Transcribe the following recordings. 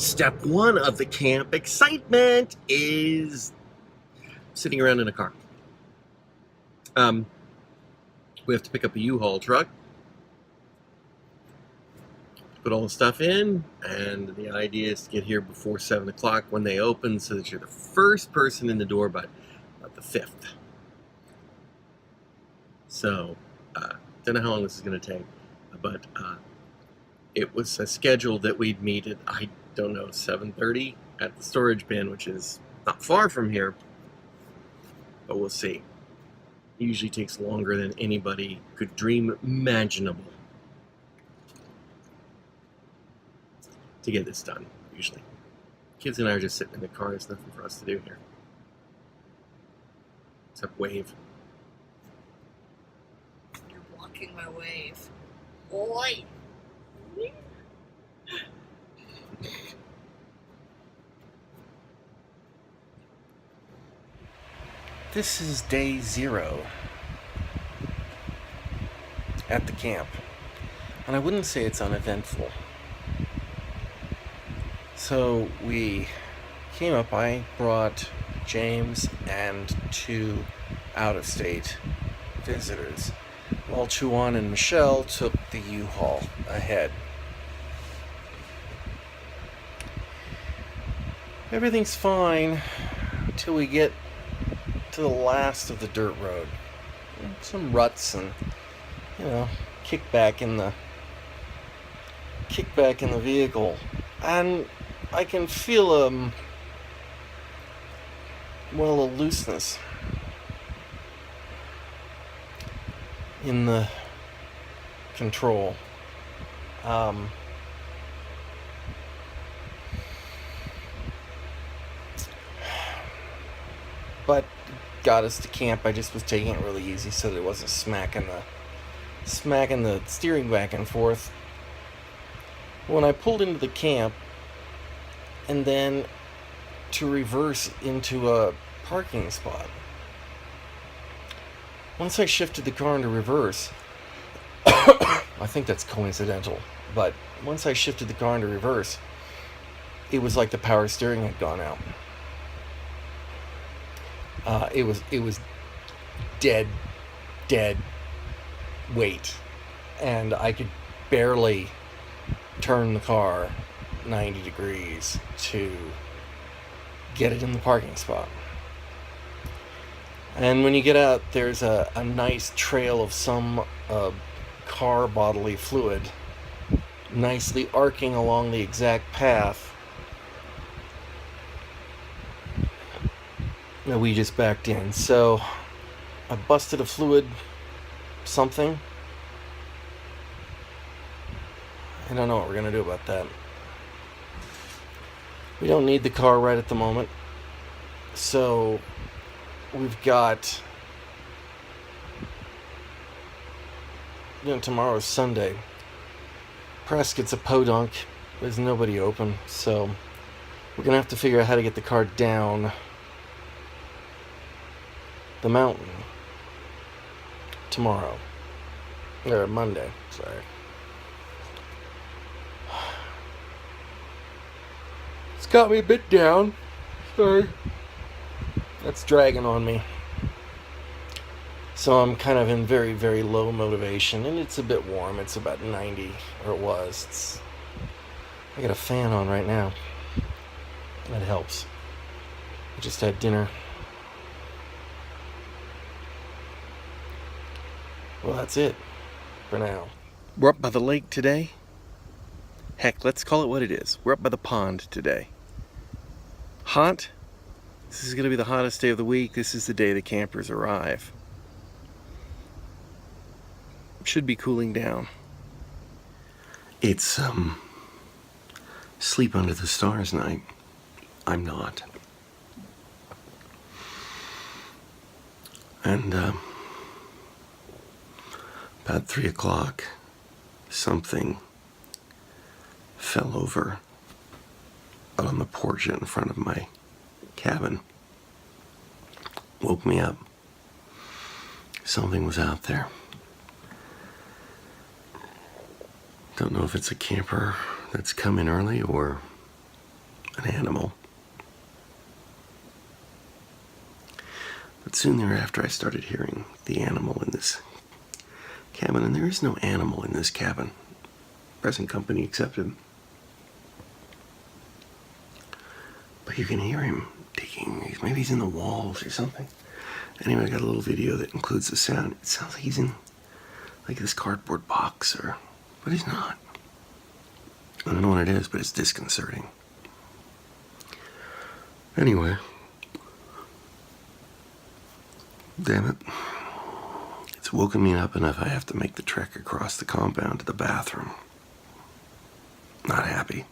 Step one of the camp excitement is sitting around in a car. We have to pick up a U-Haul truck, put all the stuff in, and the idea is to get here before 7 o'clock when they open so that you're the first person in the door by about the 5th. So, don't know how long this is going to take, but it was scheduled that we'd meet at, I don't know, 7:30 at the storage bin, which is not far from here, but we'll see. It usually takes longer than anybody could dream imaginable to get this done, usually. Kids and I are just sitting in the car. There's nothing for us to do here. Except wave. You're blocking my wave. Oi! This is day 0 at the camp, and I wouldn't say it's uneventful. So we came up, I brought James and 2 out-of-state visitors, while Chuan and Michelle took the U-Haul ahead. Everything's fine until we get to the last of the dirt road. Some ruts and, kickback in the vehicle, and I can feel a looseness in the control. But got us to camp. I just was taking it really easy so that it wasn't smacking the steering back and forth. When I pulled into the camp and then to reverse into a parking spot, once I shifted the car into reverse, I think that's coincidental, but once I shifted the car into reverse, it was like the power steering had gone out. It was dead weight, and I could barely turn the car 90 degrees to get it in the parking spot. And when you get out, there's a nice trail of some car bodily fluid nicely arcing along the exact path that we just backed in. So I busted a fluid something. I don't know what we're going to do about that. We don't need the car right at the moment. So we've got, tomorrow's Sunday. Prescott's a podunk. There's nobody open. So we're going to have to figure out how to get the car down the mountain tomorrow. Or Monday, sorry. It's got me a bit down. Sorry. That's dragging on me. So I'm kind of in very, very low motivation, and it's a bit warm. It's about 90, or it was. I got a fan on right now. That helps. I just had dinner. Well, that's it for now. We're up by the lake today. Heck, let's call it what it is. We're up by the pond today. Hot. This is going to be the hottest day of the week. This is the day the campers arrive. Should be cooling down. It's sleep under the stars night. I'm not. And about 3 o'clock, something fell over out on the porch in front of my cabin. Woke me up. Something was out there. Don't know if it's a camper that's come in early or an animal. But soon thereafter I started hearing the animal in this cabin, and there is no animal in this cabin. Present company accepted. But you can hear him digging. Maybe he's in the walls or something. Anyway, I got a little video that includes the sound. It sounds like he's in like this cardboard box, but he's not. I don't know what it is, but it's disconcerting. Anyway, damn it. It's woken me up enough I have to make the trek across the compound to the bathroom. Not happy.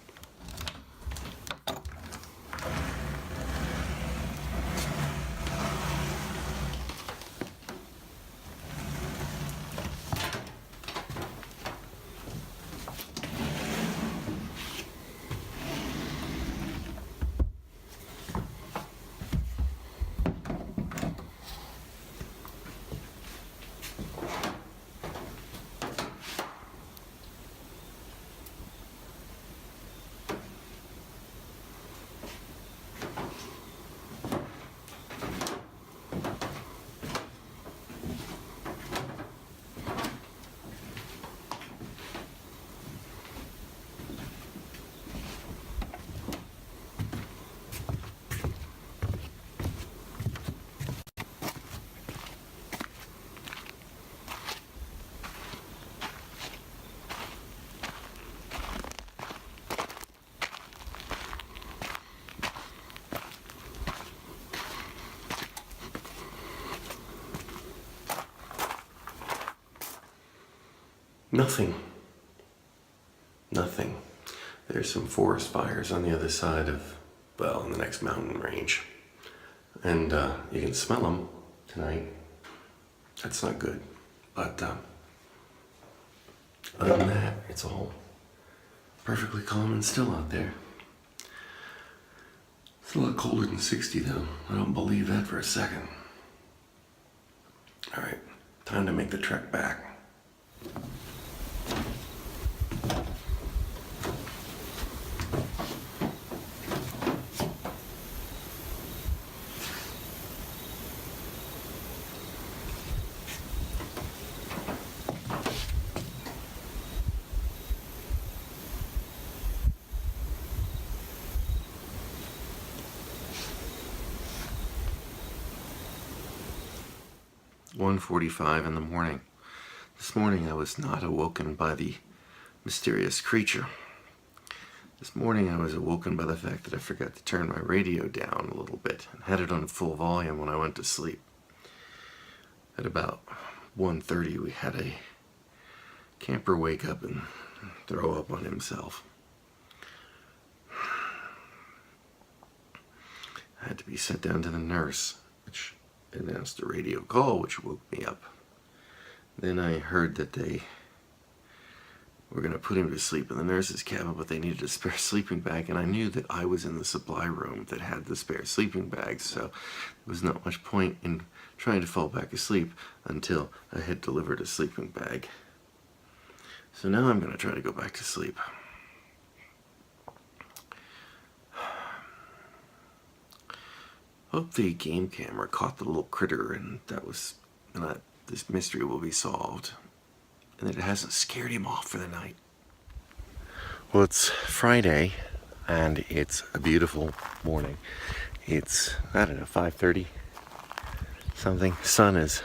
Nothing. Nothing. There's some forest fires on the other side of, well, in the next mountain range. And you can smell them tonight. That's not good. But other than that, it's all perfectly calm and still out there. It's a lot colder than 60 though. I don't believe that for a second. All right, time to make the trek back. "1:45 in the morning. This morning I was not awoken by the mysterious creature. This morning I was awoken by the fact that I forgot to turn my radio down a little bit and had it on full volume when I went to sleep. At about 1:30 we had a camper wake up and throw up on himself. I had to be sent down to the nurse, which announced a radio call, which woke me up. Then I heard that they were going to put him to sleep in the nurse's cabin, but they needed a spare sleeping bag, and I knew that I was in the supply room that had the spare sleeping bags, so there was not much point in trying to fall back asleep until I had delivered a sleeping bag. So now I'm going to try to go back to sleep. Hope the game camera caught the little critter, and this mystery will be solved, and that it hasn't scared him off for the night. Well, it's Friday, and it's a beautiful morning. It's, 5:30 something. Sun is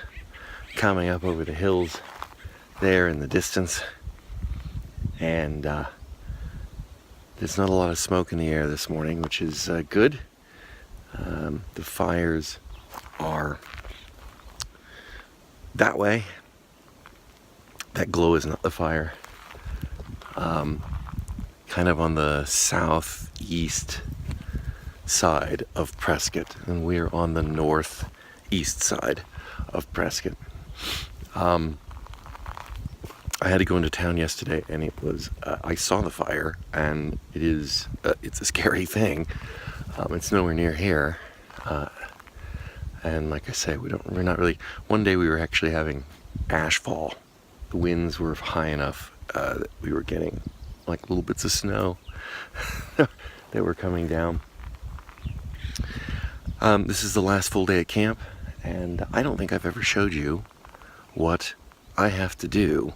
coming up over the hills there in the distance, and there's not a lot of smoke in the air this morning, which is good. The fires are that way. That glow is not the fire. Kind of on the southeast side of Prescott, and we're on the northeast side of Prescott. I had to go into town yesterday, and it was I saw the fire, and it's a scary thing. It's nowhere near here, and like I say, we're not really. One day we were actually having ash fall. The winds were high enough that we were getting like little bits of snow. that were coming down. This is the last full day at camp, and I don't think I've ever showed you what I have to do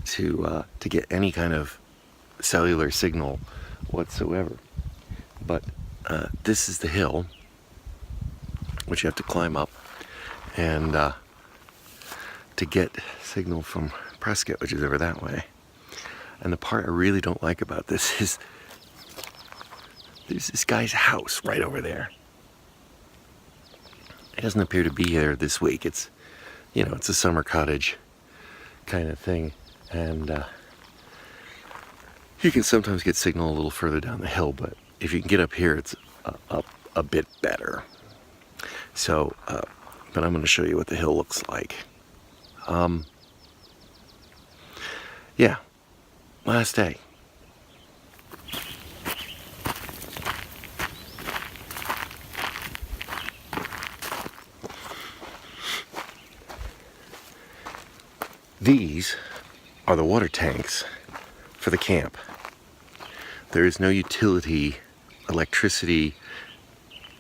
to get any kind of cellular signal whatsoever. But this is the hill which you have to climb up, and to get signal from Prescott, which is over that way. And the part I really don't like about this is there's this guy's house right over there. It doesn't appear to be here this week. It's, you know, it's a summer cottage kind of thing, and you can sometimes get signal a little further down the hill, but if you can get up here, it's a bit better. So, but I'm going to show you what the hill looks like. Yeah, last day. These are the water tanks for the camp. There is no utility, electricity,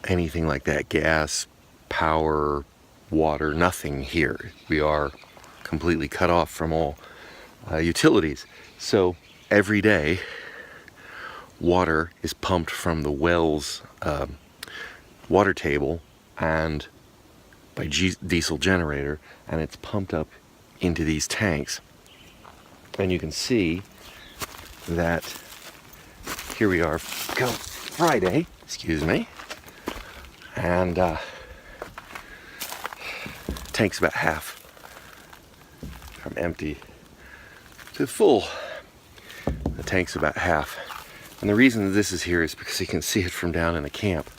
anything like that, gas, power, water, nothing here. We are completely cut off from all utilities. So every day, water is pumped from the well's water table and by diesel generator, and it's pumped up into these tanks. And you can see that here we are, Friday, excuse me, and tank's about half from empty to full. The tank's about half, and the reason this is here is because you can see it from down in the camp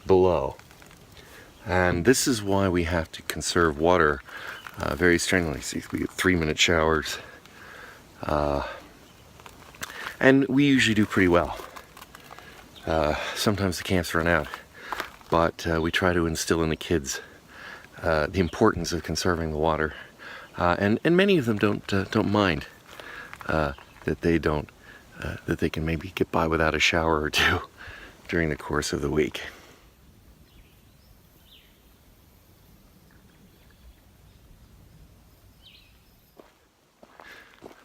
below. And this is why we have to conserve water very strenuously. We get 3-minute showers, and we usually do pretty well. Sometimes the camps run out, but we try to instill in the kids the importance of conserving the water, and many of them don't mind that they can maybe get by without a shower or two during the course of the week.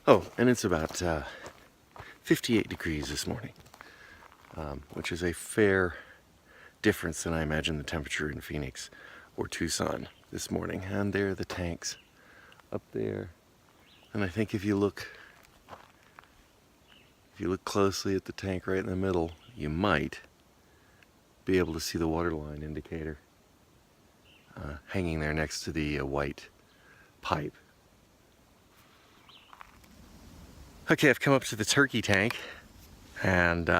Oh, and it's about 58 degrees this morning, which is a fair difference than I imagine the temperature in Phoenix or Tucson this morning. And there are the tanks up there. And I think if you look closely at the tank right in the middle, you might be able to see the water line indicator hanging there next to the white pipe. Okay, I've come up to the turkey tank and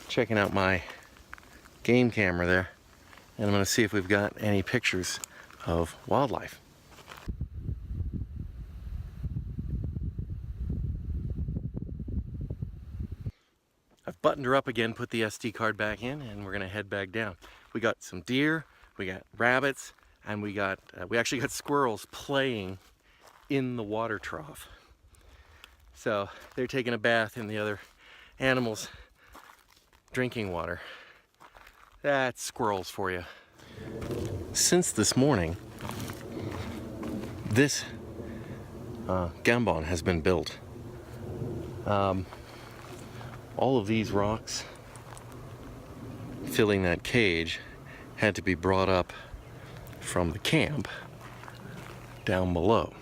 checking out my game camera there, and I'm going to see if we've got any pictures of wildlife. I've buttoned her up again, put the SD card back in, and we're going to head back down. We got some deer, we got rabbits, and we actually got squirrels playing in the water trough. So they're taking a bath in the other animals' drinking water. That's squirrels for you. Since this morning, this gambon has been built. All of these rocks filling that cage had to be brought up from the camp down below.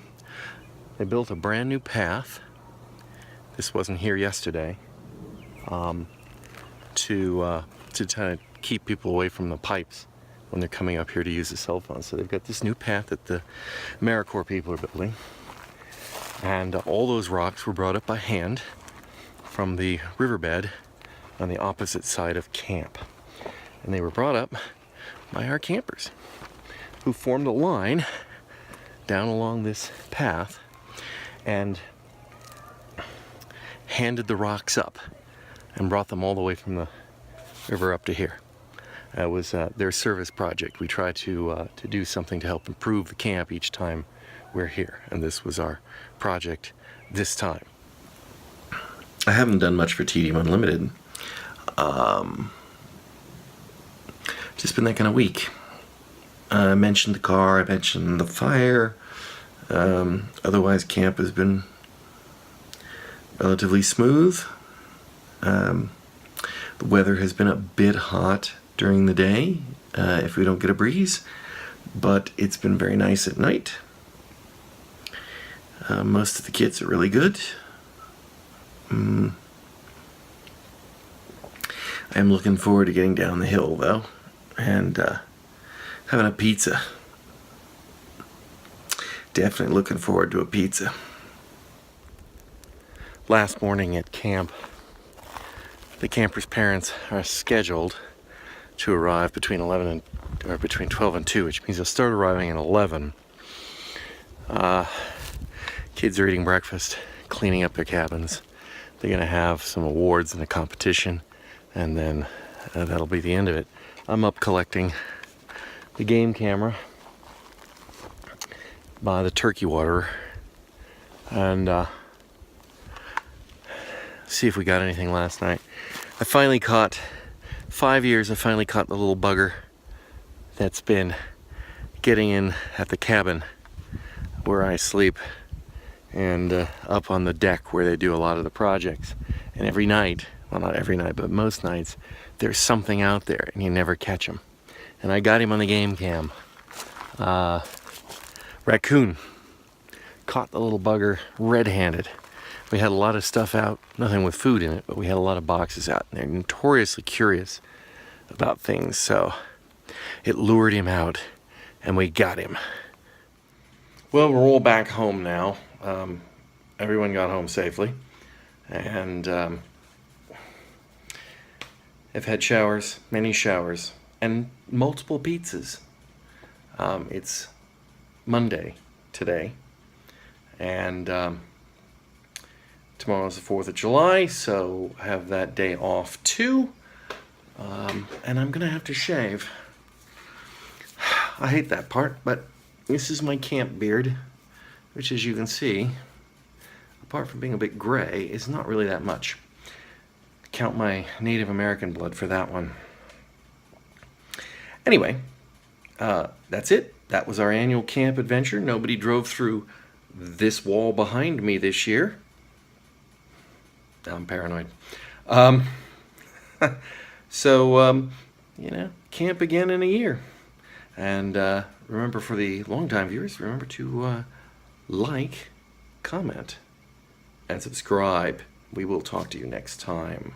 They built a brand new path. This wasn't here yesterday, to kind of keep people away from the pipes when they're coming up here to use the cell phone. So they've got this new path that the AmeriCorps people are building, and all those rocks were brought up by hand from the riverbed on the opposite side of camp, and they were brought up by our campers, who formed a line down along this path and handed the rocks up and brought them all the way from the river up to here. That was their service project. We try to do something to help improve the camp each time we're here, and this was our project this time. I haven't done much for Tedium Unlimited. Just been that kind of week. I mentioned the car, I mentioned the fire. Otherwise, camp has been relatively smooth. The weather has been a bit hot during the day if we don't get a breeze, but it's been very nice at night. Most of the kids are really good. I'm looking forward to getting down the hill, though, and having a pizza. Definitely looking forward to a pizza. Last morning at camp, the campers' parents are scheduled to arrive between 12 and 2, which means they'll start arriving at 11. Kids are eating breakfast, cleaning up their cabins. They're gonna have some awards and a competition, and then that'll be the end of it. I'm up collecting the game camera by the turkey waterer and see if we got anything last night. I finally caught, 5 years, I finally caught the little bugger that's been getting in at the cabin where I sleep and up on the deck where they do a lot of the projects. And every night, well, not every night, but most nights, there's something out there and you never catch him. And I got him on the game cam. Raccoon caught the little bugger red-handed. We had a lot of stuff out, nothing with food in it, but we had a lot of boxes out, and they're notoriously curious about things, so it lured him out, and we got him. Well, we're all back home now. Everyone got home safely, and I've had showers, many showers, and multiple pizzas. It's Monday today, and tomorrow's the 4th of July, so I have that day off too, and I'm gonna have to shave. I hate that part, but this is my camp beard, which, as you can see, apart from being a bit gray, is not really that much. Count my Native American blood for that one. Anyway, that's it. That was our annual camp adventure. Nobody drove through this wall behind me this year. I'm paranoid. So, camp again in a year. And remember, for the long-time viewers, remember to like, comment, and subscribe. We will talk to you next time.